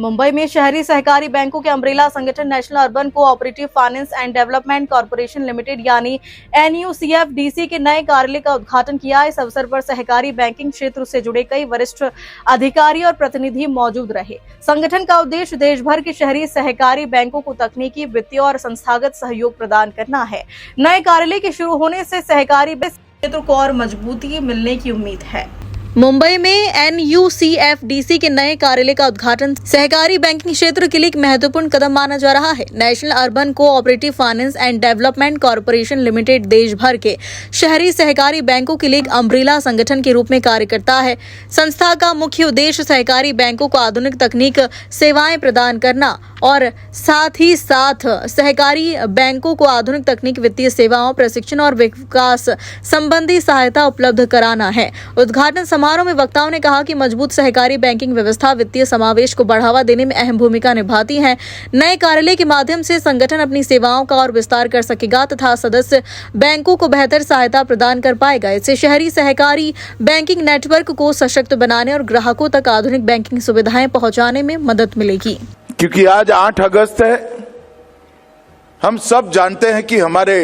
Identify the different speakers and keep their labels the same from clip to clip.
Speaker 1: मुंबई में शहरी सहकारी बैंकों के अम्ब्रेला संगठन national urban cooperative finance and development corporation limited यानी NUCFDC के नए कार्यालय का उद्घाटन किया। इस अवसर पर सहकारी बैंकिंग क्षेत्र से जुड़े कई वरिष्ठ अधिकारी और प्रतिनिधि मौजूद रहे। संगठन का उद्देश्य देश भर के शहरी सहकारी बैंकों को तकनीकी, वित्तीय और संस्थागत सहयोग प्रदान करना है। नए कार्यालय के शुरू होने से सहकारी क्षेत्र को और मजबूती मिलने की उम्मीद है। मुंबई में NUCFDC के नए कार्यालय का उद्घाटन सहकारी बैंकिंग क्षेत्र के लिए एक महत्वपूर्ण कदम माना जा रहा है। National urban cooperative finance and development corporation limited देश भर के शहरी सहकारी बैंकों के लिए एक अम्ब्रेला संगठन के रूप में कार्य करता है। संस्था का मुख्य उद्देश्य सहकारी बैंकों को आधुनिक तकनीक सेवाएं प्रदान करना और साथ ही साथ सहकारी बैंकों को आधुनिक तकनीक, वित्तीय सेवाओं, प्रशिक्षण और विकास संबंधी सहायता उपलब्ध कराना है। उद्घाटन समारोह में वक्ताओं ने कहा कि मजबूत सहकारी बैंकिंग व्यवस्था वित्तीय समावेश को बढ़ावा देने में अहम भूमिका निभाती है। नए कार्यालय के माध्यम से संगठन अपनी सेवाओं का और विस्तार कर सकेगा तथा सदस्य बैंकों को बेहतर सहायता प्रदान कर पाएगा। इससे शहरी सहकारी बैंकिंग नेटवर्क को सशक्त बनाने और ग्राहकों तक आधुनिक बैंकिंग सुविधाएं पहुंचाने में मदद मिलेगी।
Speaker 2: क्योंकि आज 8 अगस्त है, हम सब जानते हैं कि हमारे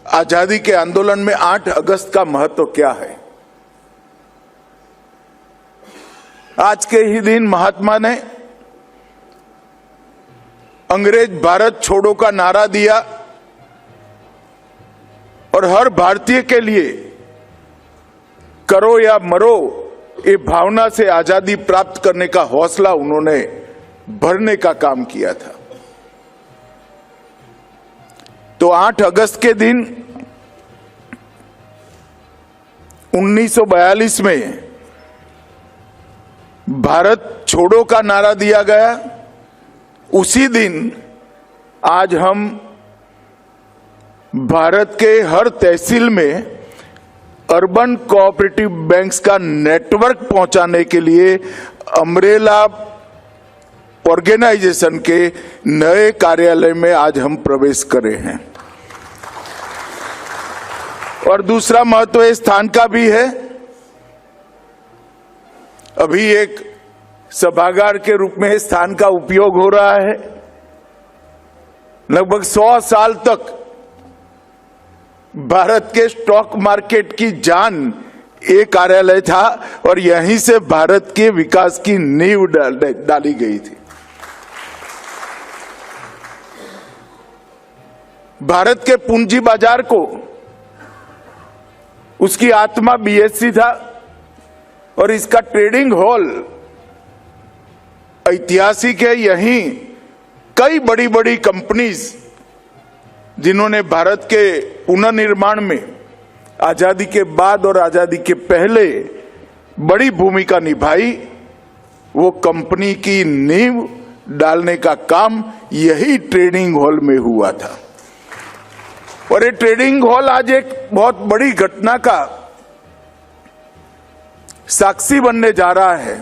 Speaker 2: आजादी के आंदोलन में 8 अगस्त का महत्व क्या है। आज के ही दिन महात्मा ने अंग्रेज भारत छोड़ो का नारा दिया और हर भारतीय के लिए करो या मरो ये भावना से आजादी प्राप्त करने का हौसला उन्होंने भरने का काम किया था। तो 8 अगस्त के दिन 1942 में भारत छोड़ो का नारा दिया गया। उसी दिन आज हम भारत के हर तहसील में अर्बन कोऑपरेटिव बैंक्स का नेटवर्क पहुंचाने के लिए अम्ब्रेला ऑर्गेनाइजेशन के नए कार्यालय में आज हम प्रवेश करे हैं। और दूसरा महत्व इस स्थान का भी है। अभी एक सभागार के रूप में इस स्थान का उपयोग हो रहा है। लगभग 100 साल तक भारत के स्टॉक मार्केट की जान ये कार्यालय था और यहीं से भारत के विकास की नींव डाली गई थी। भारत के पूंजी बाजार को उसकी आत्मा BSE था और इसका ट्रेडिंग हॉल ऐतिहासिक है। यहीं कई बड़ी बड़ी कंपनीज जिन्होंने भारत के पुनर्निर्माण में आजादी के बाद और आजादी के पहले बड़ी भूमिका निभाई, वो कंपनी की नींव डालने का काम यही ट्रेडिंग हॉल में हुआ था। और ये ट्रेडिंग हॉल आज एक बहुत बड़ी घटना का साक्षी बनने जा रहा है।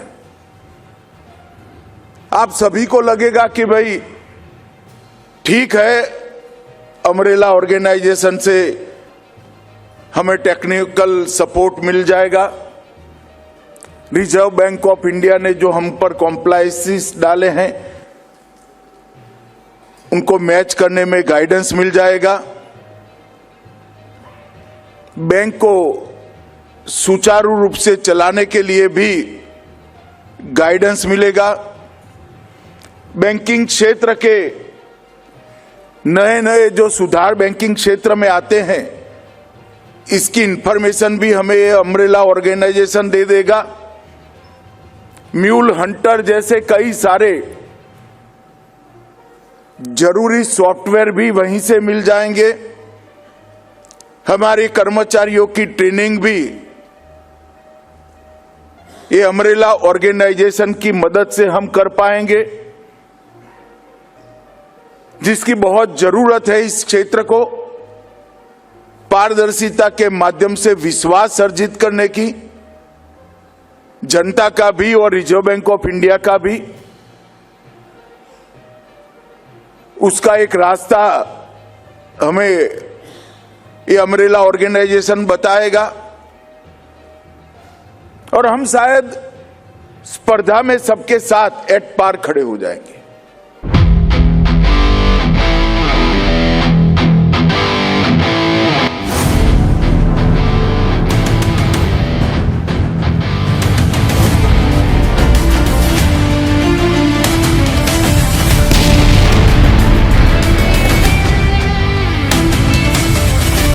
Speaker 2: आप सभी को लगेगा कि भाई ठीक है, अम्ब्रेला ऑर्गेनाइजेशन से हमें टेक्निकल सपोर्ट मिल जाएगा। रिजर्व बैंक ऑफ इंडिया ने जो हम पर कॉम्प्लायंसेस डाले हैं उनको मैच करने में गाइडेंस मिल जाएगा। बैंक को सुचारू रूप से चलाने के लिए भी गाइडेंस मिलेगा। बैंकिंग क्षेत्र के नए नए जो सुधार बैंकिंग क्षेत्र में आते हैं, इसकी इंफॉर्मेशन भी हमें ये अम्ब्रेला ऑर्गेनाइजेशन दे देगा। म्यूल हंटर जैसे कई सारे जरूरी सॉफ्टवेयर भी वहीं से मिल जाएंगे। हमारे कर्मचारियों की ट्रेनिंग भी ये अम्ब्रेला ऑर्गेनाइजेशन की मदद से हम कर पाएंगे, जिसकी बहुत जरूरत है। इस क्षेत्र को पारदर्शिता के माध्यम से विश्वास अर्जित करने की, जनता का भी और रिजर्व बैंक ऑफ इंडिया का भी, उसका एक रास्ता हमें ये अम्ब्रेला ऑर्गेनाइजेशन बताएगा। और हम शायद स्पर्धा में सबके साथ एट पार खड़े हो जाएंगे।